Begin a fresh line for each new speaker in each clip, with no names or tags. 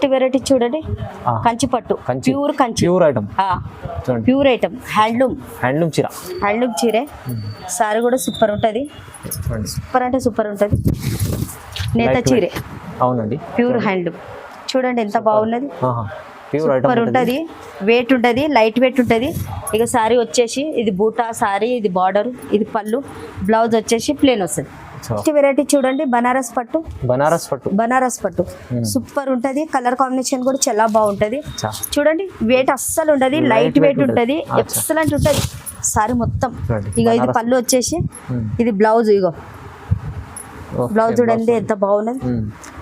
Variety చూడండి, కంచి పట్టు, pure Kanchi,
pure item,
pure item, handloom
చీర,
హ్యాండ్లూమ్ చీరే. సారీ కూడా సూపర్ ఉంటుంది, సూపర్ అంటే సూపర్ ఉంటుంది. నేత చీరే,
అవునండి,
ప్యూర్ హ్యాండ్లూమ్. చూడండి ఎంత బాగున్నది,
ప్యూర్
సూపర్ ఉంటుంది. వెయిట్ ఉంటుంది, లైట్ వెయిట్ ఉంటుంది. ఇక సారీ వచ్చేసి ఇది బూటా సారీ, ఇది బార్డర్, ఇది పళ్ళు, బ్లౌజ్ వచ్చేసి ప్లేన్ వస్తుంది. వెరైటీ చూడండి, బనారస్ పట్టు, బనారస్ పట్టు సూపర్ ఉంటది. కలర్ కాంబినేషన్ కూడా చాలా బాగుంటది. చూడండి వెయిట్ అస్సలు ఉండదు, లైట్ వెయిట్ ఉంటది, ఎక్సలెంట్ ఉంటది సారీ మొత్తం. ఇక ఇది పళ్ళు వచ్చేసి, ఇది బ్లౌజ్. ఇగో బ్లౌజ్ చూడండి ఎంత బాగున్నది,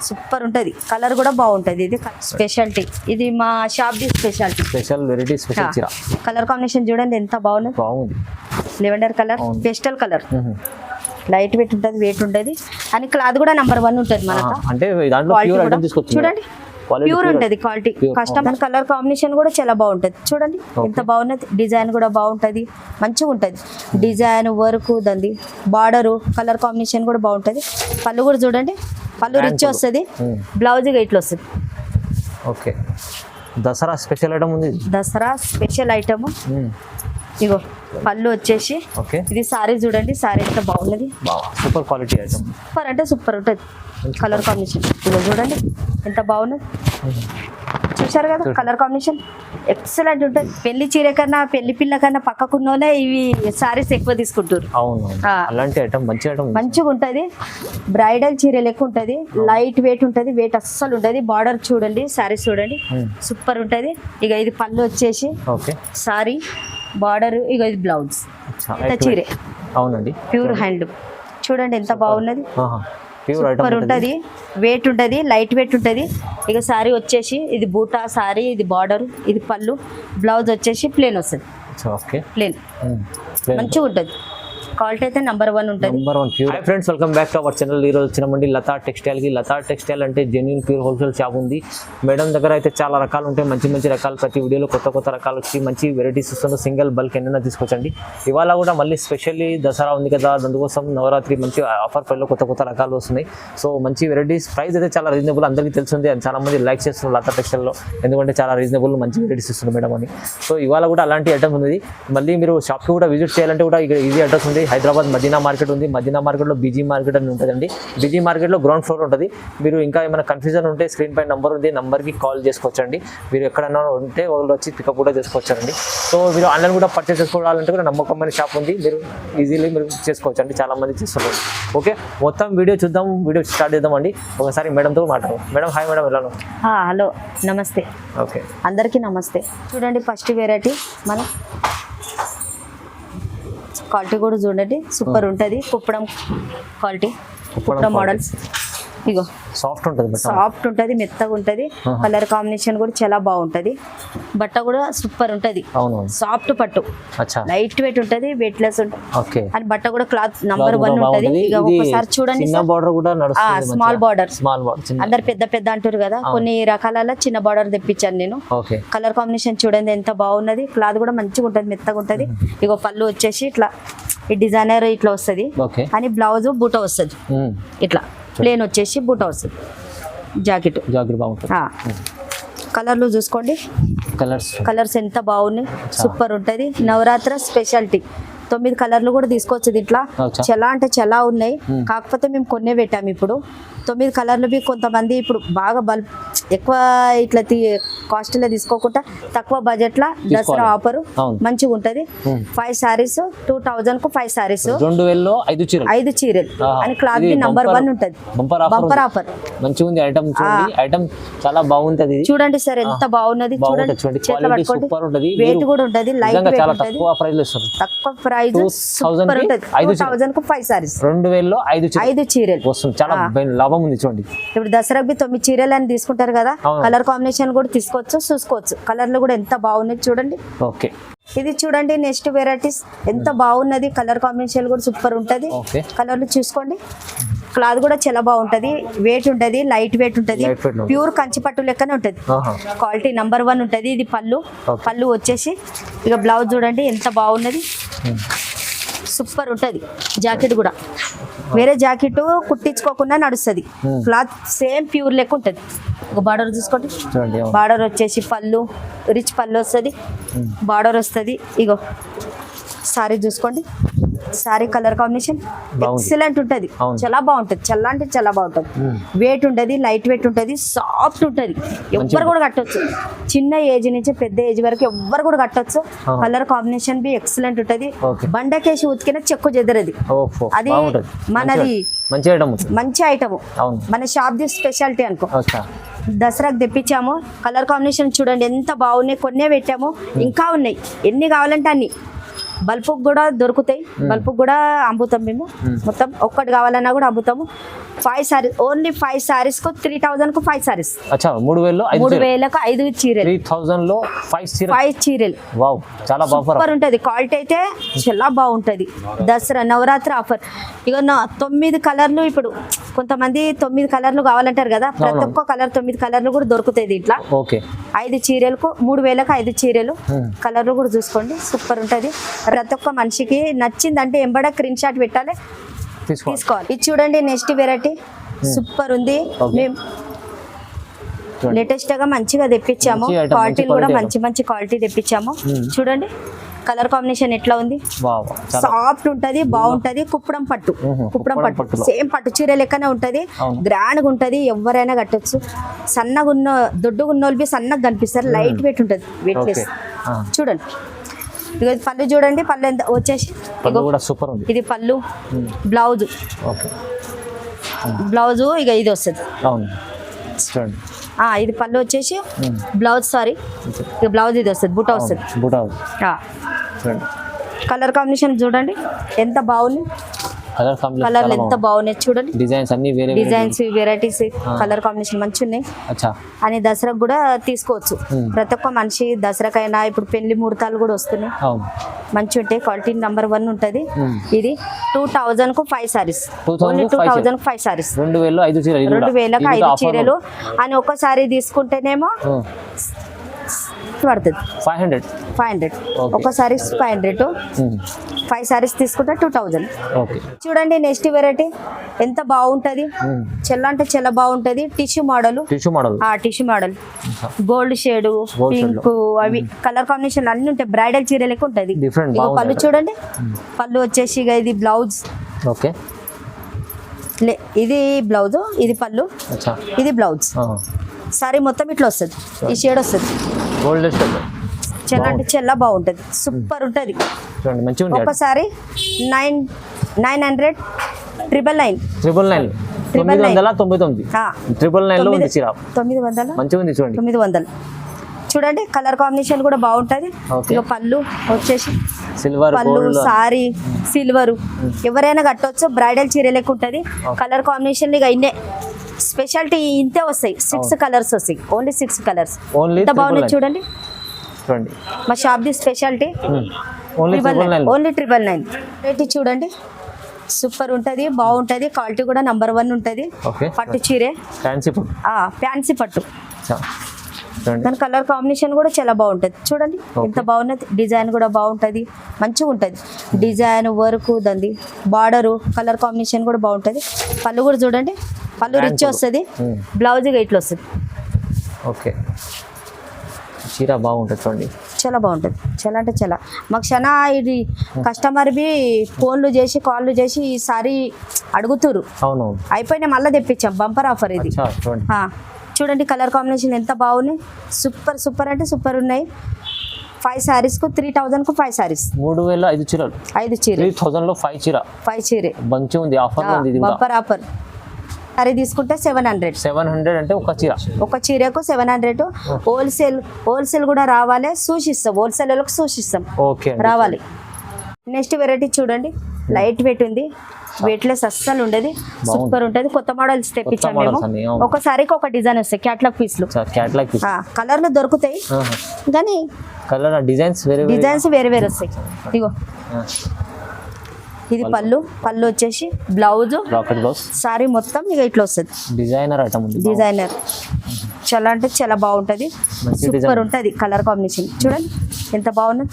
సూపర్ ఉంటది. కలర్ కూడా బాగుంటది. ఇది స్పెషాలిటీ, ఇది మా shop the speciality,
special variety, special చీర.
కలర్ కాంబినేషన్ చూడండి ఎంత బాగున్నది, lavender colour, pastel colour, light weight ఉంటుంది, వెయిట్ ఉంటుంది. అని క్లాత్ కూడా నెంబర్ 1 ఉంటుంది మనకు.
అంటే
చూడండి ప్యూర్ ఉంటుంది క్వాలిటీ. కస్టమర్ కలర్ కాంబినేషన్ కూడా చాలా బాగుంటుంది. చూడండి ఎంత బాగున్నది, డిజైన్ కూడా బాగుంటుంది, మంచిగా ఉంటుంది. డిజైన్ వర్క్ దంది, బార్డరు, కలర్ కాంబినేషన్ కూడా బాగుంటుంది. పళ్ళు కూడా చూడండి, పళ్ళు రిచ్ వస్తుంది, బ్లౌజ్ ఇట్లా వస్తుంది.
ఓకే, దసరా స్పెషల్ ఐటమ్ ఉంది,
దసరా స్పెషల్ ఐటమ్. ఇగో పళ్ళు వచ్చేసి, ఇది సారీ చూడండి, సారీ ఎంత బాగున్నది,
సూపర్ క్వాలిటీ ఐటమ్,
సూపర్ అంటే సూపర్ ఉంటుంది. కలర్ కాంబినేషన్ ఇగో చూడండి ఎంత బాగున్నది, చూసారు కదా కలర్ కాంబినేషన్ ఎక్సలెంట్ ఉంటుంది. పెళ్లి చీర కన్నా పెళ్లి పిల్ల కన్నా పక్కకున్నోనే ఇవి సారీస్ ఎక్కువ తీసుకుంటారు. మంచిగా ఉంటుంది, బ్రైడల్ చీర లెక్క ఉంటుంది, లైట్ వెయిట్ ఉంటుంది, వెయిట్ అస్సలు ఉంటుంది. బార్డర్ చూడండి, సారీస్ చూడండి సూపర్ ఉంటుంది. ఇక ఇది పళ్ళు వచ్చేసి సారీ, బార్డర్, ఇక ఇది బ్లౌజ్, చీరే.
అవునండి,
ప్యూర్ హ్యాండ్లూమ్. చూడండి ఎంత బాగున్నది, సూపర్ ఉంటుంది, వెయిట్ ఉంటుంది, లైట్ వెయిట్ ఉంటుంది. ఇక సారీ వచ్చేసి ఇది బూటా సారీ, ఇది బార్డర్, ఇది పళ్ళు, బ్లౌజ్ వచ్చేసి ప్లేన్ వస్తుంది, ప్లేన్ మంచిగా ఉంటుంది. క్వాలిటీ అయితే నెంబర్ 1 ఉంటుంది.
Friends, welcome back to our channel. ఈరోజు వచ్చినామండి లతా టెక్స్టైల్కి. లతా టెక్స్టైల్ అంటే జెన్యూన్ ప్యూర్ హోల్సేల్ షాప్ ఉంది. మేడం దగ్గర అయితే చాలా రకాలు ఉంటాయి, మంచి మంచి రకాలు. ప్రతి వీడియోలో కొత్త రకాలు వచ్చి మంచి వెరైటీస్ ఇస్తున్నారు. సింగిల్ బల్క్ ఎన్నైనా తీసుకొచ్చండి. ఇవాళ కూడా మళ్ళీ స్పెషల్లీ దసరా ఉంది కదా, అందుకోసం నవరాత్రి మంచి ఆఫర్ ప్రైస్లో కొత్త రకాలు వస్తున్నాయి. సో మంచి వెరైటీస్, ప్రైస్ అయితే చాలా రీజనబుల్, అందరికీ తెలిసింది. చాలా మంది లైక్ చేస్తున్నారు లతా టెక్స్టైల్లో, ఎందుకంటే చాలా రీజనబుల్ మంచి వెరైటీస్ ఇస్తున్నారు మేడం అని. సో ఇవాళ కూడా అలాంటి ఐటమ్ ఉంది. మళ్ళీ మీరు షాప్కి కూడా విజిట్ చేయాలంటే కూడా ఇక్కడ ఈజీ అడ్రస్ ఉంది. హైదరాబాద్ మదీనా మార్కెట్ ఉంది. మదీనా మార్కెట్లో బీజీ మార్కెట్ అని ఉంటుందండి. బీజీ మార్కెట్లో గ్రౌండ్ ఫ్లోర్ ఉంటుంది. మీరు ఇంకా ఏమైనా కన్ఫ్యూజన్ ఉంటే స్క్రీన్ పై నెంబర్ ఉంది, నెంబర్కి కాల్ చేసుకోవచ్చండి. మీరు ఎక్కడన్నా ఉంటే వాళ్ళు వచ్చి పికప్ కూడా చేసుకోవచ్చండి. సో మీరు ఆన్లైన్ కూడా పర్చేస్ చేసుకోవాలంటే కూడా నమ్మకమైన షాప్ ఉంది, మీరు ఈజీలీ మీరు చేసుకోవచ్చండి. చాలా మంది చేస్తున్నారు. ఓకే, మొత్తం వీడియో చూద్దాం, వీడియో స్టార్ట్ చేద్దామండి. ఒకసారి మేడంతో మాట్లాడదాం. మేడం హాయ్ మేడం, ఎలా?
హలో, నమస్తే.
ఓకే,
అందరికీ నమస్తే. చూడండి ఫస్ట్ వెరైటీ మన క్వాలిటీ కూడా చూడండి సూపర్ ఉంటుంది. Kuppadam quality, Kuppadam models. ఇగో
సాఫ్ట్ ఉంటుంది,
మెత్తగా ఉంటుంది. కలర్ కాంబినేషన్ కూడా చాలా బాగుంటుంది. బట్ట కూడా సూపర్ ఉంటుంది, సాఫ్ట్ పట్టు, లైట్ వెయిట్ ఉంటుంది, వెయిట్ లెస్ ఉంటుంది. అండ్ బట్ట కూడా క్లాత్ నెంబర్ 1 ఉంటుంది. ఇక ఒకసారి చూడండి, స్మాల్ బార్డర్. అందరు పెద్ద అంటారు కదా, కొన్ని రకాల చిన్న బార్డర్ తెప్పించాను నేను. కలర్ కాంబినేషన్ చూడండి ఎంత బాగున్నది. క్లాత్ కూడా మంచిగా ఉంటుంది, మెత్తగా ఉంటుంది. ఇగో పళ్ళు వచ్చేసి ఇట్లా ఈ డిజైనర్ ఇట్లా వస్తుంది. అని బ్లౌజ్ బూట వస్తుంది, ఇట్లా ప్లేన్ వచ్చేసి బూట వస్తుంది. జాకెట్
బాగుంటుంది.
కలర్లు చూసుకోండి, కలర్స్ ఎంత బాగున్నాయి, సూపర్ ఉంటుంది. నవరాత్రి స్పెషాలిటీ 9 కలర్లు కూడా తీసుకోవచ్చు. ఇట్లా చాలా అంటే చాలా ఉన్నాయి, కాకపోతే మేము కొన్నే పెట్టాము. ఇప్పుడు 9 కలర్లు కొంతమంది ఇప్పుడు బాగా బల్బ్ ఎక్కువ ఇట్లా కాస్ట్లో తీసుకోకుండా తక్కువ బడ్జెట్ లా దసరా ఆఫర్ మంచిగా ఉంటది. 5 సారీస్ 2000 కు 5 సారీస్, 5 చీరలు అని క్లాత్ నంబర్ 1 ఉంటది. బంపర్ ఆఫర్
మంచిగా ఉంది. ఐటమ్ చాలా బాగుంటది.
చూడండి సార్ ఎంత బాగున్నది, చూడండి చేతిలో పట్టుకోండి. వెయిట్ కూడా ఉంటది, లైట్ వెయిట్ ఉంటది, తక్కువ ప్రైస్, సూపర్ ఉంటది. 2000 కు 5 సారీస్,
2000లో 5 చీరలు
వస్తుంది.
చాలా లాభం ఉంది. చూడండి
ఇప్పుడు దసరాకి 9 చీరలు అని తీసుకుంటారు కదా, కలర్ కాంబినేషన్ కూడా తీసుకోవచ్చు, చూసుకోవచ్చు. కలర్లు కూడా ఎంత బాగున్నాయి చూడండి.
ఓకే,
ఇది చూడండి నెక్స్ట్ వెరైటీస్ ఎంత బాగున్నది. కలర్ కాంబినేషన్ కూడా సూపర్ ఉంటది. కలర్లు చూసుకోండి. క్లాత్ కూడా చాలా బాగుంటది, వెయిట్ ఉంటది, లైట్ వెయిట్ ఉంటది, ప్యూర్ కంచి పట్టు లెక్కనే ఉంటది. క్వాలిటీ నెంబర్ 1 ఉంటది. ఇది పళ్ళు వచ్చేసి ఇక బ్లౌజ్ చూడండి ఎంత బాగున్నది, సూపర్ ఉంటుంది జాకెట్ కూడా. వేరే జాకెట్ కుట్టించుకోకుండా నడుస్తుంది. క్లాత్ సేమ్ ప్యూర్ లెక్క ఉంటుంది. ఒక బార్డర్ చూసుకోండి.
చూడండి
బార్డర్ వచ్చేసి పళ్ళు రిచ్ పళ్ళు వస్తుంది, బార్డర్ వస్తుంది. ఇగో సారీ చూసుకోండి. సారీ కలర్ కాంబినేషన్ ఎక్సలెంట్ ఉంటుంది. చాలా బాగుంటుంది. చాలా అంటే చాలా బాగుంటుంది. వెయిట్ ఉంటుంది, లైట్ వెయిట్ ఉంటుంది, సాఫ్ట్ ఉంటుంది. ఎవ్వరు కూడా కట్టొచ్చు. చిన్న ఏజ్ నుంచి పెద్ద ఏజ్ వరకు ఎవ్వరు కూడా కట్టొచ్చు. కలర్ కాంబినేషన్ బి ఎక్సలెంట్ ఉంటుంది. బండకేసి ఉతికిన చెక్కు చెదరది. అది మనది మంచి ఐటమ్. మన షాప్ ది స్పెషాలిటీ అనుకో. దసరాకు తెప్పించాము. కలర్ కాంబినేషన్ చూడండి ఎంత బాగున్నాయి. కొన్నే పెట్టాము, ఇంకా ఉన్నాయి. ఎన్ని కావాలంటే అన్ని. బల్బుకు కూడా దొరుకుతాయి. బల్బుకు కూడా అమ్ముతాం మేము. మొత్తం ఒక్కటి కావాలన్నా కూడా అమ్ముతాము. 5 సారీస్ ఓన్లీ 5 సారీస్ కు 3000 కు 5 సారీస్. 3000కు 5 చీరలు.
3000 లో 5
చీరలు.
వావ్, చాలా సూపర్
ఉంటుంది. క్వాలిటీ అయితే చాలా బాగుంటది. దసరా నవరాత్రి ఆఫర్. ఇక 9 కలర్లు. ఇప్పుడు కొంతమంది 9 కలర్లు కావాలంటారు కదా. ప్రతి ఒక్క కలర్ 9 కలర్లు కూడా దొరుకుతాయి దీంట్లో. 5 చీరలకు 3000కు 5 చీరలు. కలర్లు కూడా చూసుకోండి, సూపర్ ఉంటది. ప్రతి ఒక్క మనిషికి నచ్చిందంటే ఎంబడ స్క్రీన్ షాట్ పెట్టాలి, తీసుకోవాలి. ఇది చూడండి నెక్స్ట్ వెరైటీ సూపర్ ఉంది. మేము లేటెస్ట్ గా మంచిగా తెప్పించాము. క్వాలిటీ కూడా మంచి క్వాలిటీ తెప్పించాము. చూడండి కలర్ కాంబినేషన్ ఎట్లా ఉంది. సాఫ్ట్ ఉంటది, బాగుంటది. కుప్పడం పట్టు సేమ్ పట్టు చీర లెక్కనే ఉంటది. గ్రాండ్ గా ఉంటది. ఎవరైనా కట్టొచ్చు. సన్నగా ఉన్న దొడ్డుగా ఉన్న వాళ్ళు సన్నగా కనిపిస్తారు. లైట్ వెయిట్ ఉంటది, వెయిట్ లెస్. చూడండి ఇక పళ్ళు చూడండి. పళ్ళు ఎంత వచ్చేసి
సూపర్ ఉంది.
ఇది పళ్ళు, బ్లౌజ్. బ్లౌజ్ ఇక ఇది వస్తుంది. ఇది పళ్ళు వచ్చేసి బ్లౌజ్. సారీ, ఇక బ్లౌజ్ ఇది వస్తుంది. బుట్ట వస్తుంది. కలర్ కాంబినేషన్ చూడండి ఎంత బాగుంది. కలర్ ఎంత బాగున్నాయి చూడండి. డిజైన్స్ వెరైటీస్ కలర్ కాంబినేషన్ మంచి ఉన్నాయి. అని దసరాకు కూడా తీసుకోవచ్చు. ప్రతి ఒక్క మనిషి దసరాకైనా ఇప్పుడు పెళ్లి ముహూర్తాలు కూడా వస్తున్నాయి. మంచి ఉంటాయి. క్వాలిటీ నెంబర్ 1 ఉంటది. ఇది 2000కు 5 సారీస్. ఓన్లీ 2000కు 5 సారీస్. 2000కు 5 చీరలు అని ఒక్కసారి తీసుకుంటేనేమో పడుతుంది 500. ఒకసారి 500. 5 సారీస్ తీసుకుంటే 2000. చూడండి నెక్స్ట్ వెరైటీ ఎంత బాగుంటది. చెల్ల అంటే చాలా బాగుంటది. Tissue model. Tissue model gold shade, pink, అవి కలర్ కాంబినేషన్ అన్ని ఉంటాయి. బ్రైడల్ చీర లెక్క ఉంటది. పళ్ళు చూడండి. పళ్ళు వచ్చేసి ఇది బ్లౌజ్. ఇది బ్లౌజ్, ఇది పళ్ళు, ఇది బ్లౌజ్. సారీ మొత్తం ఇట్లా వస్తుంది. ఈ షేడ్ వస్తుంది. చాలా అంటే చాలా బాగుంటది. సూపర్ ఉంటది. ఒకసారి 900 900 చూడండి. కలర్ కాంబినేషన్ కూడా బాగుంటది. ఇక పళ్ళు వచ్చేసి పళ్ళు, సారీ సిల్వర్. ఎవరైనా కట్టవచ్చు. బ్రైడల్ చీర లెక్క ఉంటది. కలర్ కాంబినేషన్ ఇక ఇన్నే స్పెషాలిటీ ఇంతే వస్తాయి. 6 కలర్స్ వస్తాయి. Only 6 colours. ఎంత బాగున్నాయి చూడండి. మా shop the speciality only 999. Rate చూడండి సూపర్ ఉంటది, బాగుంటది. క్వాలిటీ కూడా నెంబర్ 1 ఉంటది. పట్టు చీరే, ఫ్యాన్సీ పట్టు. దాని కలర్ కాంబినేషన్ కూడా చాలా బాగుంటది. చూడండి ఎంత బాగున్నది. డిజైన్ కూడా బాగుంటది, మంచిగా ఉంటది. డిజైన్ వర్క్ దాన్ని బార్డరు కలర్ కాంబినేషన్ కూడా బాగుంటది. పళ్ళు కూడా చూడండి. పళ్ళు రిచ్ వస్తుంది. బ్లౌజ్ ఇట్లా వస్తుంది.
చీర బాగుంటుంది చూడండి.
చాలా బాగుంటుంది. చాలా అంటే చాలా. మాకు చాలా ఇది కస్టమర్ బి ఫోన్లు చేసి కాళ్ళు చేసి ఈ సారీ అడుగుతురు. అయిపోయినా మళ్ళీ తెప్పించాం. బంపర్ ఆఫర్ ఇది. చూడండి కలర్ కాంబినేషన్ ఎంత బాగున్నాయి. సూపర్ అంటే సూపర్ ఉన్నాయి. 5 సారీస్కు 3000కు 5 సారీస్.
3000 చీరలు. 5 చీరలు 3000 లో 5 చీర మంచిగా ఉంది. ఆఫర్ ఉంది ఇది.
Bumper offer. సారీ తీసుకుంటే 700
అంటే
ఒక చీరకు 700. హోల్సేల్ కూడా రావాలి. సూచిస్తాం. హోల్సేల్ సూచిస్తాం రావాలి. నెక్స్ట్ వెరైటీ చూడండి. లైట్ వెయిట్ ఉంది. వెయిట్ లెస్ అస్సలు ఉండదు. సూపర్ ఉంటుంది. కొత్త మోడల్స్ తెప్పించాం మేము. ఒకసారికి ఒక డిజైన్ వస్తాయి. క్యాటలాగ్ పీస్లు. కలర్లు దొరుకుతాయి కానీ డిజైన్స్ వేరే వస్తాయి. ఇగో ఇది పళ్ళు వచ్చేసి బ్లౌజ్, సారీ మొత్తం ఇక ఇట్లా వస్తుంది. డిజైనర్ చాలా అంటే చాలా బాగుంటది. సూపర్ ఉంటది. కలర్ కాంబినేషన్ చూడండి ఎంత బాగున్నది.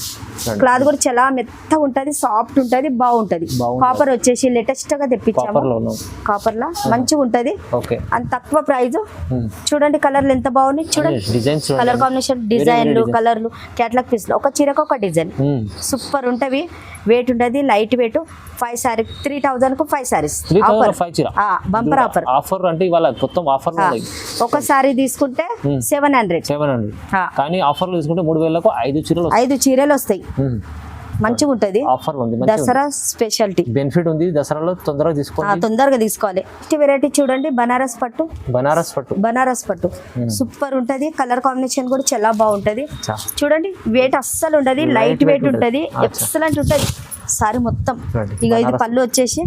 క్లాత్ కూడా చాలా మెత్తగా ఉంటది, సాఫ్ట్ ఉంటది, బాగుంటది.
బాగుంటది.
కాపర్ వచ్చేసి లేటెస్ట్ గా తెప్పించాము,
కాపర్ లో ఉన్నాం.
కాపర్ లా మంచిగా ఉంటది.
ఓకే
అంత తక్కువ ప్రైజ్. చూడండి కలర్లు ఎంత బాగున్నాయి, చూడండి
డిజైన్స్
కలర్ కాంబినేషన్, డిజైన్లు, కలర్లు, క్యాట్లాగ్ పీస్ లో ఒక చీరకు ఒక డిజైన్ సూపర్ ఉంటవి. వెయిట్ ఉంటది, లైట్ వెయిట్. 5 సారీ 3000 కు 5 సారీస్
3005 చీర
బంపర్ ఆఫర్.
ఆఫర్ అంటే ఇవాళ మొత్తం ఆఫర్
ఒక సారీ తీసుకుంటే 700.
కానీ ఆఫర్ లో తీసుకుంటే 3000కు 5 చీరలు
5 చీరలు వస్తాయి. మంచిగా ఉంటది.
ఆఫర్ ఉంది,
దసరా స్పెషాలిటీ
బెనిఫిట్ ఉంది. దసరాలో తొందరగా తీసుకోవాలి,
తొందరగా తీసుకోవాలి. వెరైటీ చూడండి, బనారస్ పట్టు. బనారస్ పట్టు సూపర్ ఉంటది. కలర్ కాంబినేషన్ కూడా చాలా బాగుంటది. చూడండి వెయిట్ అస్సలు ఉండదు, లైట్ వెయిట్ ఉంటది, ఎక్సలెంట్ ఉంటది సారీ మొత్తం. ఇక ఇది పళ్ళు వచ్చేసి,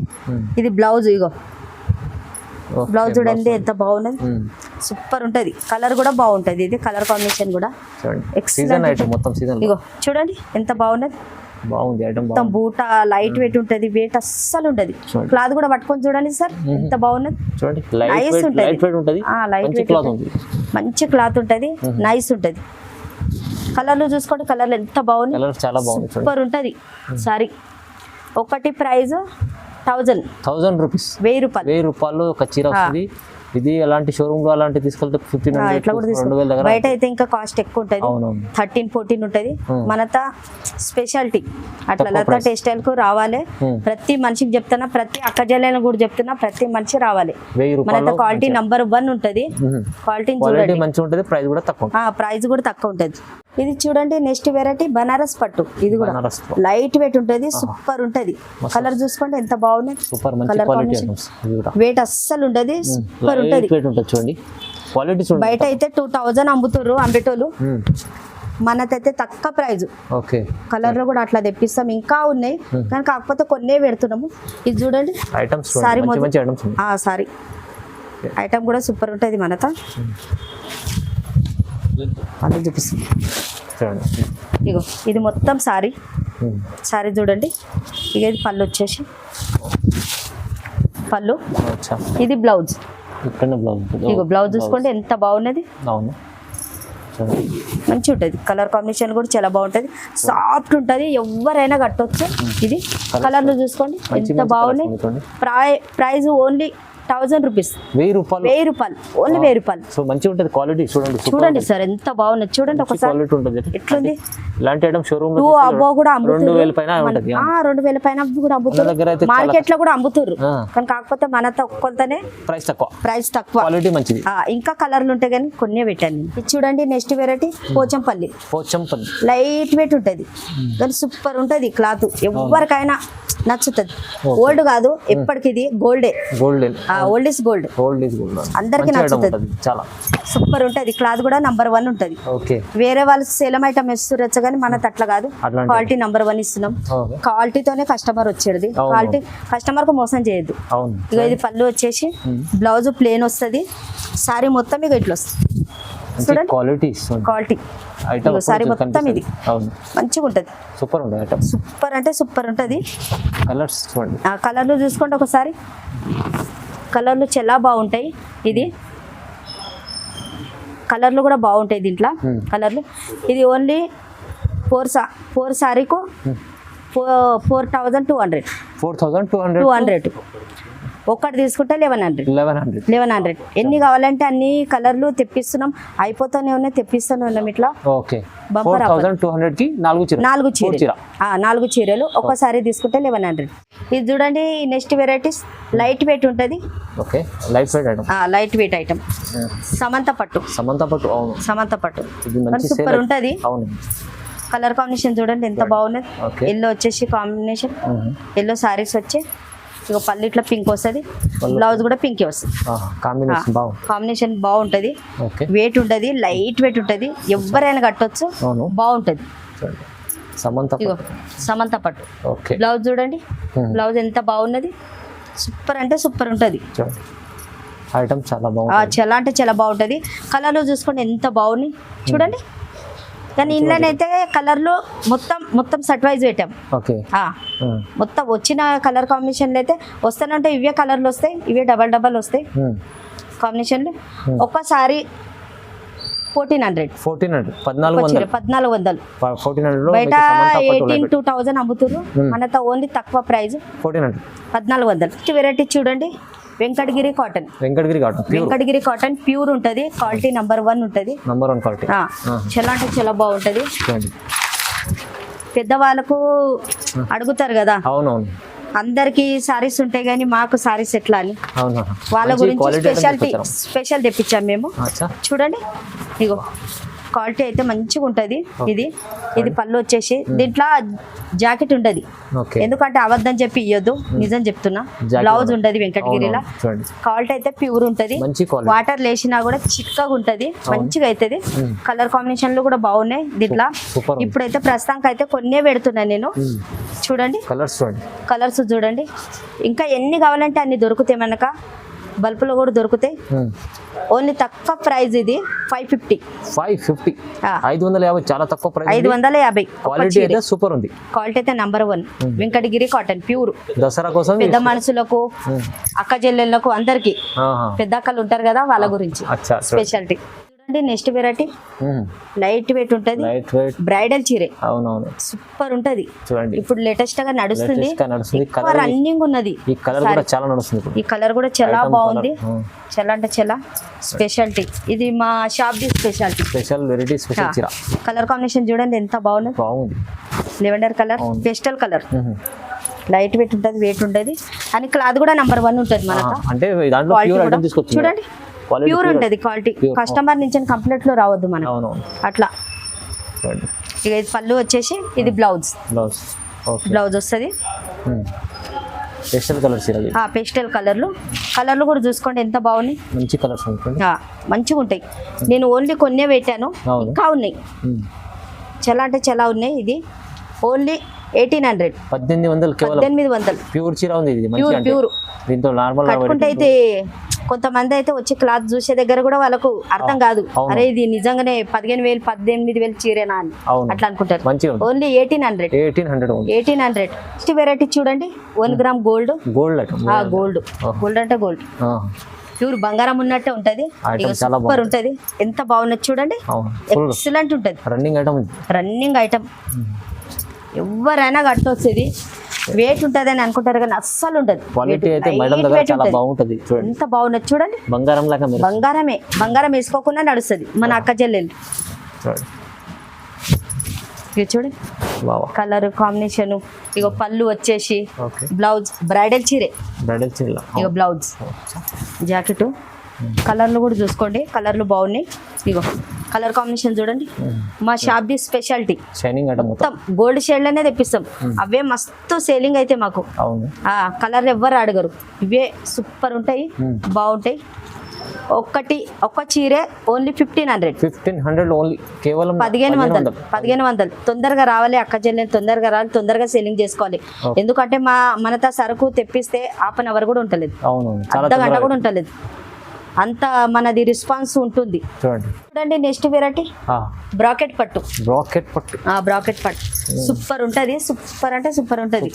ఇది బ్లౌజ్. ఇగో బ్లౌజ్ చూడండి ఎంత బాగున్నది, సూపర్ ఉంటది. కలర్ కూడా బాగుంటది, ఇది కలర్ కాంబినేషన్ కూడా ఎక్సలెంట్. ఇగో చూడండి ఎంత బాగున్నది, మొత్తం బూట లైట్ వెయిట్ ఉంటది, వెయిట్ అస్సలు ఉంటది. క్లాత్ కూడా పట్టుకొని చూడండి సార్ ఎంత బాగున్నది, నైస్ ఉంటది. లైట్ వెయిట్ మంచి క్లాత్ ఉంటది, నైస్ ఉంటది. కలర్లు చూసుకోండి, కలర్లు ఎంత బాగున్నాయి, సూపర్ ఉంటది సారీ. ఒకటి ప్రైస్ 1000
రూపీస్,
1000
రూపాయలు ఒక చీర వస్తుంది. ఇది అలాంటి షోరూమ్ లో అలాంటి తీసుకెళ్తే 1500 దగ్గర.
బయట అయితే ఇంకా కాస్ట్ ఎక్కువ ఉంటది, 13-14 ఉంటది. మనత స్పెషాలిటీ అట్లా లతా టెక్స్టైల్ కు రావాలి. ప్రతి మనిషికి చెప్తున్నా, ప్రతి అక్క జల్లని కూడా చెప్తున్నా, ప్రతి మనిషి రావాలి. మనత క్వాలిటీ నంబర్ 1 ఉంటది. క్వాలిటీ చూడండి
మంచిగా ఉంటది, ప్రైస్ కూడా తక్కువ.
ప్రైస్ కూడా తక్కువ ఉంటది. ఇది చూడండి నెక్స్ట్ వెరైటీ బనారస్ పట్టు. ఇది కూడా లైట్ వెయిట్ ఉంటది, సూపర్ ఉంటది. కలర్ చూసుకోండి ఎంత బాగున్నాయి, కలర్ కాంబినేషన్. వెయిట్ అస్సలు ఉండదు, సూపర్ ఉంటది.
చూడండి క్వాలిటీ.
బయట అయితే 2000 అమ్ముతారు అమ్మేటోళ్ళు, మనకైతే తక్కువ ప్రైజ్. కలర్ లో కూడా అట్లా తెప్పిస్తాం, ఇంకా ఉన్నాయి కానీ కాకపోతే కొన్నే పెడుతున్నాము. ఇది చూడండి సారీ, సారీ ఐటమ్ కూడా సూపర్ ఉంటది. మనతో అలా చూపిస్తుంది ఇగో, ఇది మొత్తం సారీ. సారీ చూడండి, ఇక ఇది పళ్ళు వచ్చేసి పళ్ళు, ఇది బ్లౌజ్. ఇగో బ్లౌజ్ చూసుకోండి ఎంత బాగున్నది, మంచి ఉంటుంది. కలర్ కాంబినేషన్ కూడా చాలా బాగుంటుంది, సాఫ్ట్ ఉంటుంది, ఎవరైనా కట్టొచ్చు. ఇది కలర్లు చూసుకోండి ఎంత బాగున్నాయి. ప్రైస్ ఓన్లీ 1000 రూపీస్, 1000 రూపాయలు, ఓన్లీ 1000 రూపాయలు.
సో మంచిగా ఉంటుంది క్వాలిటీ.
చూడండి సార్ ఎంత బాగున్నది, చూడండి ఒకసారి ఎట్లుంది.
ఇలాంటి ఐటమ్ షోరూమ్
2 అబ్బో కూడా అమ్ముతారు,
2000 పైన ఉంటుంది.
2000 పైన కూడా అమ్ముతారు, మార్కెట్ లో కూడా అమ్ముతారు. కానీ కాకపోతే మనతో కొంతనే ప్రైస్ తక్కువ,
క్వాలిటీ మంచిది.
ఇంకా కలర్లు ఉంటాయి కానీ కొన్ని పెట్టండి. ఇది చూడండి next variety Pochampally. Light weight ఉంటది కానీ సూపర్ ఉంటది. క్లాత్ ఎవరికైనా నచ్చుతుంది. ఓల్డ్ కాదు, ఎప్పటికి ఇది గోల్డ్ ఇస్ గోల్డ్, అందరికి నచ్చుతుంది. సూపర్ ఉంటది. క్లాత్ కూడా నంబర్ 1 ఉంటది. వేరే వాళ్ళు సేలం ఐటమ్ ఇస్తురచ్చు కానీ మన అట్లా కాదు, క్వాలిటీ నంబర్ 1 ఇస్తున్నాం. క్వాలిటీతోనే కస్టమర్ వచ్చేది, క్వాలిటీ కస్టమర్ కు మోసం చేయొద్దు. ఇక ఇది పళ్ళు వచ్చేసి, బ్లౌజ్ ప్లేన్ వస్తుంది, సారీ మొత్తం ఇక ఇట్లా వస్తుంది. చూడండి క్వాలిటీ సారీ మొత్తం ఇది మంచిగా ఉంటది,
సూపర్
అంటే సూపర్ ఉంటది.
కలర్స్ చూడండి,
కలర్లు చూసుకోండి ఒకసారి, కలర్లు చాలా బాగుంటాయి. ఇది కలర్లు కూడా బాగుంటాయి దీంట్లో కలర్లు. ఇది ఓన్లీ 4 సారీకు 4200. ఒక్కటి తీసుకుంటే 1100. ఎన్ని కావాలంటే అన్ని కలర్లు తెప్పిస్తున్నాం, అయిపోతానే ఉన్నాయి, తెప్పిస్తూనే ఉన్నాం. ఇట్లా
4200 కి
4 చీరలు ఒక్కసారి తీసుకుంటే 1100. ఇది చూడండి నెక్స్ట్ వెరైటీస్ లైట్ వెయిట్ ఉంటుంది. లైట్ వెయిట్ ఐటమ్ సమంత పట్టు. సూపర్ ఉంటుంది. కలర్ కాంబినేషన్ చూడండి ఎంత బాగున్నది. ఎల్లో వచ్చేసి కాంబినేషన్, ఎల్లో సారీస్ వచ్చి ఇక పళ్ళు ఇట్లా పింక్ వస్తుంది, బ్లౌజ్ కూడా పింక్ వస్తుంది. కాంబినేషన్ బాగుంటది, వెయిట్ ఉంటది, లైట్ వెయిట్ ఉంటది, ఎవరైనా కట్టొచ్చు, బాగుంటది. సమంత పట్టు. బ్లౌజ్ చూడండి, బ్లౌజ్ ఎంత బాగున్నది, సూపర్ అంటే సూపర్ ఉంటది. చాలా అంటే చాలా బాగుంటది. కలర్లు చూసుకోండి ఎంత బాగున్నాయి చూడండి. కానీ ఇంట్లోనైతే కలర్లు మొత్తం సెట్ వైజ్ పెట్టాం. మొత్తం వచ్చిన కలర్ కాంబినేషన్లు అయితే వస్తానంటే ఇవే కలర్లు వస్తాయి, ఇవే డబల్ వస్తాయి కాంబినేషన్లు. ఒక్కసారి 1400.
1400
1400
1400
బయట 18,000 అమ్ముతున్నారు, మనతో ఓన్లీ తక్కువ ప్రైస్ 1400. వెరైటీ చూడండి, Venkatagiri cotton. Venkatagiri cotton pure ఉంటది, క్వాలిటీ నంబర్ 1 ఉంటది.
Number 1 quality.
చాలా అంటే చాలా బాగుంటది. పెద్దవాళ్ళకు అడుగుతారు కదా,
అవునవును,
అందరికి సారీస్ ఉంటాయి కానీ మాకు సారీస్ ఎట్లా అని వాళ్ళ గురించి స్పెషల్ తెప్పించాం మేము. చూడండి, ఇగో క్వాలిటీ అయితే మంచిగా ఉంటది. ఇది పళ్ళు వచ్చేసి దీంట్లో జాకెట్ ఉండదు, ఎందుకంటే అబద్ధం చెప్పి ఇయ్యొద్దు, నిజం చెప్తున్నా. బ్లౌజ్ ఉండదు వెంకటగిరిలో. క్వాలిటీ అయితే ప్యూర్ ఉంటది, వాటర్ లేసినా కూడా చిక్కగా ఉంటది, మంచిగా అవుతుంది. కలర్ కాంబినేషన్లు కూడా బాగున్నాయి దీంట్లో. ఇప్పుడైతే ప్రస్తుతానికి అయితే కొన్నే పెడుతున్నా నేను. చూడండి కలర్స్ చూడండి, ఇంకా ఎన్ని కావాలంటే అన్ని దొరుకుతాయి మనక. బల్బులో కూడా దొరుకుతాయి. ఓన్లీ తక్కువ ప్రైస్, ఇది 550.
550 చాలా తక్కువ ప్రైస్.
550.
క్వాలిటీ అయితే సూపర్ ఉంది.
క్వాలిటీ అయితే number 1 Venkatagiri cotton pure.
Dasara కోసం
పెద్ద మనుషులకు, అక్క చెల్లెళ్ళకు, అందరికి పెద్ద అక్కలు ఉంటారు కదా వాళ్ళ గురించి స్పెషాలిటీ. చూడండి నెక్స్ట్ వెరైటీ, లైట్ వెయిట్ ఉంటది, బ్రైడల్ చీరే.
అవునవును,
సూపర్ ఉంటది.
చూడండి
ఇప్పుడు లేటెస్ట్ గా నడుస్తుంది, రన్నింగ్ ఉన్నది.
ఈ కలర్ కూడా చాలా నడుస్తుంది.
ఈ కలర్ కూడా చాలా బాగుంది, చాలా అంటే చాలా స్పెషాలిటీ. ఇది మా shop the special variety special చీర. కలర్ కాంబినేషన్ చూడండి ఎంత బాగుంది. Lavender colour, pastel colour, light weight ఉంటది, వెయిట్ ఉంటది. అని క్లాత్ కూడా నంబర్ 1 ఉంటది మనకు.
అంటే దాంట్లో ప్యూర్ ఐటమ్ తీసుకొచ్చి
చూడండి, ప్యూర్ ఉంటది క్వాలిటీ. కస్టమర్ నుంచి కంప్లీట్ లో రావద్దు మనం అట్లా. ఇక ఇది పళ్ళు వచ్చేసి, ఇది బ్లౌజ్ వస్తుంది.
పేస్టల్ కలర్ చీర,
పేస్టల్ కలర్లు కూడా చూసుకోండి ఎంత బాగున్నాయి,
మంచి కలర్స్
మంచిగా ఉంటాయి. నేను ఓన్లీ కొన్నే పెట్టాను, ఇంకా ఉన్నాయి, చాలా అంటే చాలా ఉన్నాయి. ఇది ఓన్లీ 1800. 1800
ప్యూర్ చీర ఉంది.
ప్యూర్
దీంతో నార్మల్
కట్టుకుంటే అయితే కొంతమంది అయితే వచ్చి క్లాత్ చూసే దగ్గర కూడా వాళ్ళకు అర్థం కాదు, అరే ఇది నిజంగానే 15,000 18,000 చీరేనా అని అట్లా అనుకుంటారు. ఓన్లీ 1800. నెక్స్ట్ వెరైటీ చూడండి, 1 గ్రామ్ గోల్డ్ అంటే గోల్డ్ ప్యూర్ బంగారం ఉన్నట్టే ఉంటది. సూపర్ ఉంటది, ఎంత బాగున్నది చూడండి, ఎక్సలెంట్ ఉంటది. రన్నింగ్ ఐటమ్ ఎవరైనా కట్టొచ్చు. ఇది వెయిట్ ఉంటది అని అనుకుంటారు కానీ అస్సలు ఉండదు.
క్వాలిటీ అయితే మేడం దగ్గర చాలా బాగుంటది. చూడండి
ఎంత బాగున్నది చూడండి,
బంగారం లాగా.
బంగారం వేసుకోకుండా నడుస్తుంది మన అక్క చెల్లెలు. ఇది చూడండి కలర్ కాంబినేషన్. ఇక పళ్ళు వచ్చేసి, బ్లౌజ్ బ్రైడల్ చీర. ఇక బ్లౌజ్, జాకెట్. కలర్లు కూడా చూసుకోండి, కలర్లు బాగున్నాయి. ఇగో కలర్ కాంబినేషన్ చూడండి, మా షాప్ ది స్పెషాలిటీ. మొత్తం గోల్డ్ షేడ్ లోనే తెప్పిస్తాం, అవే మస్తు సేలింగ్ అయితే మాకు. కలర్ ఎవ్వరు అడగరు, ఇవే సూపర్ ఉంటాయి, బాగుంటాయి. ఒక్క చీరే ఓన్లీ 1500
ఓన్లీ, కేవలం
1500. తొందరగా రావాలి అక్క చెల్లెలు, తొందరగా రావాలి, తొందరగా సేలింగ్ చేసుకోవాలి. ఎందుకంటే మనతో సరుకు తెప్పిస్తే 1/2 అవర్ కూడా ఉంటలేదు, అర్ధగంట కూడా ఉంటలేదు, అంత మనది రెస్పాన్స్ ఉంటుంది. చూడండి నెక్స్ట్ వెరైటీ, బ్రాకెట్ పట్టు. సూపర్ ఉంటది, సూపర్ అంటే సూపర్ ఉంటది.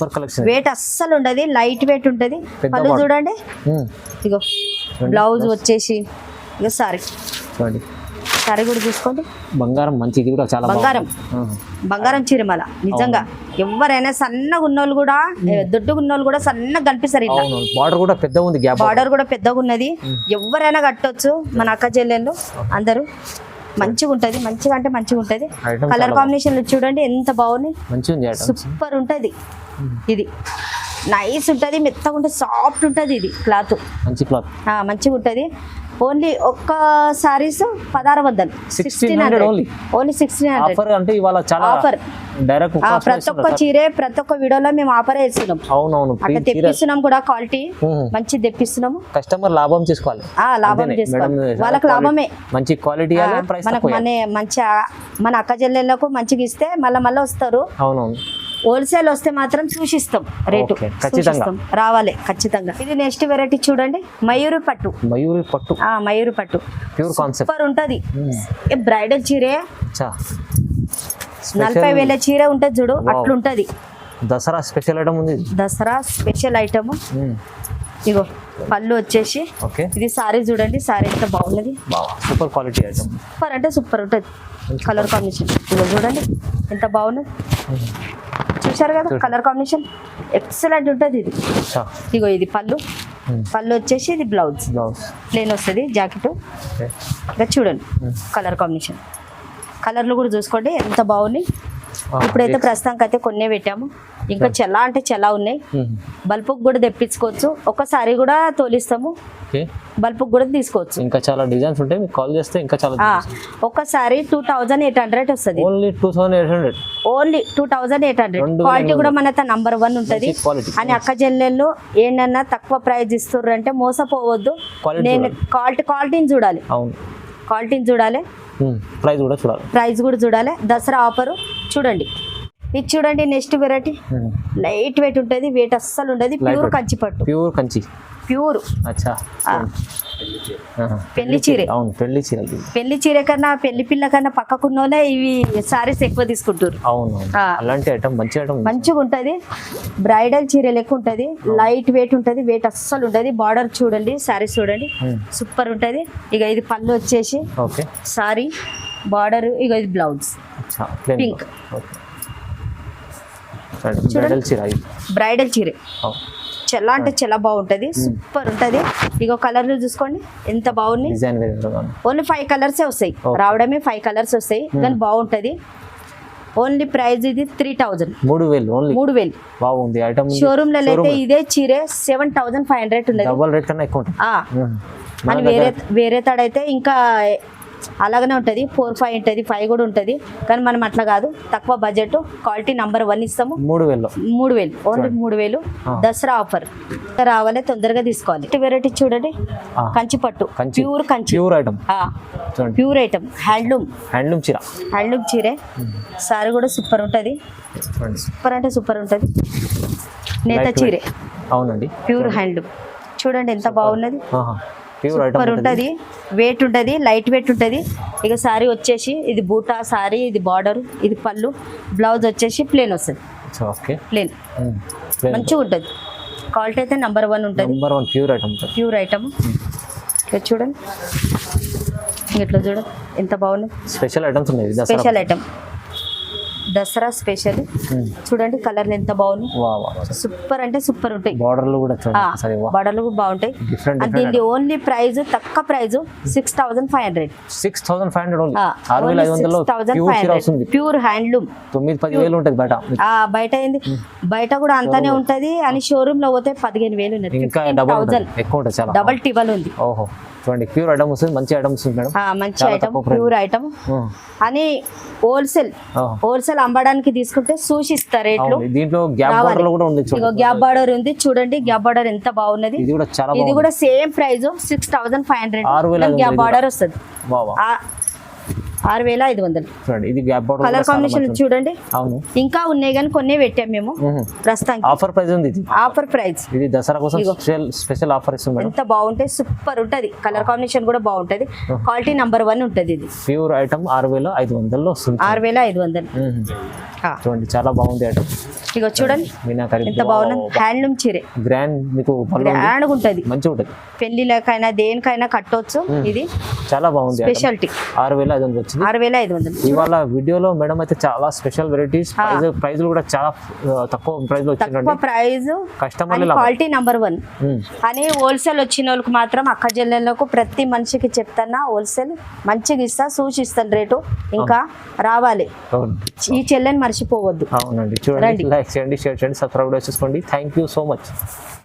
వెయిట్ అస్సలు ఉండదు, లైట్ వెయిట్ ఉంటది. పళ్ళు చూడండి, ఇగో బ్లౌజ్ వచ్చేసి, ఇక సారీ కూడా చూసుకోండి.
బంగారం మంచి, ఇది కూడా చాలా
బంగారం చీరమల. నిజంగా ఎవరైనా సన్నగా ఉన్నోళ్ళు కూడా, దొడ్డుగా ఉన్నోళ్ళు కూడా సన్నగా కనిపిస్తారు.
బార్డర్ కూడా పెద్దగా ఉంది,
బార్డర్ కూడా పెద్దగా ఉన్నది. ఎవరైనా కట్టొచ్చు మన అక్క చెల్లెళ్ళు అందరూ. మంచిగా ఉంటది, మంచిగా అంటే మంచిగా ఉంటది. కలర్ కాంబినేషన్ చూడండి ఎంత బాగుంది, సూపర్ ఉంటది. ఇది నైస్ ఉంటది, మెత్తగా ఉంటది, సాఫ్ట్ ఉంటది. ఇది క్లాత్ మంచిగా ఉంటది. ఓన్లీ ఒక్క సారీస్ 1600. 1600 ఓన్లీ 1600
అంటే ఇవాళ చాలా ఆఫర్. డైరెక్ట్
ప్రతి ఒక్క చీరే ప్రతి ఒక్క వీడియోలో మేము ఆఫర్ చేస్తున్నాం. అట్లా తెప్పిస్తున్నాం కూడా, క్వాలిటీ మంచి తెప్పిస్తున్నాము.
కస్టమర్ లాభం చేసుకోవాలి,
లాభం చేసుకోవాలి, వాళ్ళకి లాభమే.
మంచి క్వాలిటీ
మనకు మంచి మన అక్క చెల్లెళ్ళకు మంచిగా ఇస్తే మళ్ళీ వస్తారు. హోల్సేల్ వస్తే మాత్రం చూసిస్తాం, రేటు రావాలి ఖచ్చితంగా. ఇది నెక్స్ట్ వెరైటీ చూడండి, మయూరి పట్టు.
ప్యూర్ కాన్సెప్ట్,
సూపర్ ఉంటది. బ్రైడల్ చీరే 40,000 చీర ఉంటది చూడు, అట్లుంటది.
దసరా స్పెషల్ ఐటమ్ ఉంది.
ఇగో పళ్ళు వచ్చేసి
ఓకే
ఇది సారీ చూడండి, సారీ ఎంత బాగున్నది,
బాగా సూపర్ క్వాలిటీ ఐటమ్.
సూపర్ అంటే సూపర్ ఉంటుంది. కలర్ కాంబినేషన్ ఇదిగో చూడండి ఎంత బాగున్నది, చూశారు కదా కలర్ కాంబినేషన్ ఎక్సలెంట్ ఉంటుంది. ఇది ఇగో ఇది పళ్ళు, పళ్ళు వచ్చేసి ఇది బ్లౌజ్ ప్లేన్ వస్తుంది, జాకెట్ ఇంకా చూడండి కలర్ కాంబినేషన్, కలర్లు కూడా చూసుకోండి ఎంత బాగున్నాయి. ఇప్పుడైతే ప్రస్తుతానికి అయితే కొన్నే పెట్టాము, ఇంకా చాలా అంటే చాలా ఉన్నాయి. బల్పుకి కూడా తెప్పించుకోవచ్చు, ఒకసారి కూడా తోలిస్తాము, బల్పుకి కూడా తీసుకోవచ్చు.
ఇంకా చాలా డిజైన్స్ ఉంటాయి, మీకు కాల్ చేస్తే ఇంకా చాలా.
ఒకసారి 2800 వస్తుంది,
ఓన్లీ 2800,
ఓన్లీ 2800. క్వాలిటీ కూడా మన నంబర్ 1 ఉంటుంది అని అక్క చెల్లెళ్ళు ఏంటన్నా తక్కువ ప్రైస్ ఇస్తుర్రు అంటే మోసపోవద్దు. నేను క్వాలిటీని చూడాలి,
అవును
క్వాలిటీని చూడాలి,
ప్రైస్ కూడా చూడాలి,
ప్రైస్ కూడా చూడాలి. దసరా ఆఫర్ చూడండి, ఇది చూడండి నెక్స్ట్ వెరైటీ లైట్ వెయిట్ ఉంటుంది, వెయిట్ అస్సలు ఉండదు, ప్యూర్ కంచి పట్టు,
ప్యూర్ కంచి
ప్యూర్.
అచ్చా
పెళ్లి చీర,
అవును పెళ్లి చీర,
పెళ్లి చీర కన్నా పెళ్లి పిల్ల కన్నా పక్కకున్నోళ్ళే ఇవి సారీస్ ఎక్కువ తీసుకుంటారు.
అవును అలాంటి ఐటమ్ మంచి ఐటమ్,
మంచిగా ఉంటది, బ్రైడల్ చీర లెక్క ఉంటది, లైట్ వెయిట్ ఉంటది, వెయిట్ అస్సలు ఉంటది. బార్డర్ చూడండి, సారీస్ చూడండి సూపర్ ఉంటది. ఇక ఇది పళ్ళు వచ్చేసి
ఓకే
సారీ, బార్డర్ ఇక ఇది బ్లౌజ్ పింక్,
బ్రైడల్ చీర,
బ్రైడల్ చీర చాలా అంటే చాలా బాగుంటది, సూపర్ ఉంటది. ఇగో కలర్లు చూసుకోండి ఎంత బాగున్నాయి, ఓన్లీ 5 కలర్సే వస్తాయి, రావడమే 5 కలర్స్ వస్తాయి, కానీ బాగుంటది. ఓన్లీ ప్రైస్ ఇది 3000, 3000
బాగుంది ఐటమ్.
షోరూమ్ లలో అయితే ఇదే చీరే 7500 ఉన్నది,
డబుల్ రేట్ కన్నా ఎక్కువ
అని వేరే తాడైతే ఇంకా అలాగనే ఉంటుంది, 4-5 ఉంటుంది, 5 కూడా ఉంటుంది, కానీ మనం అట్లా కాదు, తక్కువ బడ్జెట్, క్వాలిటీ నంబర్ 1 ఇస్తాము. 3000 ఓన్లీ 3000 దసరా ఆఫర్ రావాలి, తొందరగా తీసుకోవాలి. వెరైటీ చూడండి కంచి పట్టు, pure Kanchi,
pure item,
pure item, handloom
చీర,
హ్యాండ్లూమ్ చీరే. సారీ కూడా సూపర్ ఉంటుంది, సూపర్ అంటే సూపర్ ఉంటుంది. నేత చీరే,
అవునండి
ప్యూర్ హ్యాండ్లూమ్ చూడండి ఎంత బాగున్నది,
ప్యూర్
సూపర్ ఉంటుంది, వెయిట్ ఉంటుంది, లైట్ వెయిట్ ఉంటుంది. ఇక సారీ వచ్చేసి ఇది బూటా సారీ, ఇది బార్డర్, ఇది పళ్ళు, బ్లౌజ్ వచ్చేసి ప్లేన్ వస్తుంది, ప్లేన్ మంచిగా ఉంటుంది. క్వాలిటీ అయితే నంబర్ 1 ఉంటుంది, ప్యూర్ ఐటమ్. ఇట్లా చూడండి, ఇట్లా చూడండి ఎంత బాగుంది,
స్పెషల్ ఐటమ్స్ ఉన్నాయి,
స్పెషల్ ఐటమ్ దసరా స్పెషల్. చూడండి కలర్లు ఎంత బాగున్నాయి, సూపర్ అంటే సూపర్ ఉంటాయి.
బార్డర్లు కూడా
బార్డర్లు కూడా బాగుంటాయి. దీని ఓన్లీ ప్రైస్ తక్కువ ప్రైస్ 6500,
6500
ప్యూర్ హ్యాండ్లూమ్.
9-10 వేలు ఉంటుంది
బయట ఏంది, బయట కూడా అంతానే ఉంటది అని షోరూమ్ లో పోతే 15000 ఉన్నది, 15,000 డబల్ టిబల్ ఉంది.
ఓహో చూడండి ప్యూర్ ఐటమ్ వస్తుంది, మంచి ఐటమ్స్ మేడం,
మంచి ఐటమ్, ప్యూర్ ఐటమ్ అని హోల్సేల్ అమ్మడానికి తీసుకుంటే సూచిస్తారు రేట్లు.
దీంట్లో గ్యాప్ బార్డర్ కూడా ఉంది,
గ్యాప్ బార్డర్ ఉంది చూడండి, గ్యాప్ బార్డర్ ఎంత బాగున్నది. ఇది కూడా సేమ్ ప్రైస్ 6500, గ్యాప్ బార్డర్ వస్తుంది 6500.
ఇది గ్యాప్ బార్డర్
కలర్ కాంబినేషన్ చూడండి, ఇంకా ఉన్నాయి కానీ కొన్ని పెట్టాం మేము ప్రస్తుతానికి.
ఆఫర్ ప్రైస్ ఉంది,
ఆఫర్ ప్రైస్
ఇది దసరా కోసం స్పెషల్ ఆఫర్ ఇస్తుంది.
ఎంత బాగుంటాయి, సూపర్ ఉంటది, కలర్ కాంబినేషన్ కూడా బాగుంటది, క్వాలిటీ నంబర్ 1 ఉంటది. ఇది
ప్యూర్ ఐటమ్ 6500 లో వస్తుంది,
6500
చూడండి చాలా బాగుంది ఐటమ్.
ఇక చూడండి ఎంత బాగున్నది, హ్యాండ్లూమ్ చీరే,
గ్రాండ్ మీకు
గ్రాండ్ ఉంటది,
మంచిగా ఉంటది,
పెళ్లిలకైనా దేనికైనా కట్టొచ్చు. ఇది
చాలా బాగుంది,
స్పెషాలిటీ
6500 వచ్చింది.
6500
ఇవాళ వీడియోలో మేడం అయితే చాలా స్పెషల్ వెరైటీస్, ప్రైస్ కూడా చాలా తక్కువ ప్రైస్ లో
తక్కువ ప్రైస్,
కస్టమర్
క్వాలిటీ నంబర్ 1 అని. హోల్సేల్ వచ్చిన వాళ్ళకి మాత్రం అక్క చెల్లెళ్ళకు ప్రతి మనిషికి చెప్తానా, హోల్సేల్ మంచిగా ఇస్తా, సూచిస్తాను రేటు, ఇంకా రావాలి, ఈ చెల్లెని మర్చిపోవద్దు.
అవునండి చూడండి, లైక్ చేయండి, షేర్ చేయండి, సబ్స్క్రైబ్ చేసుకోండి. Thank you so much.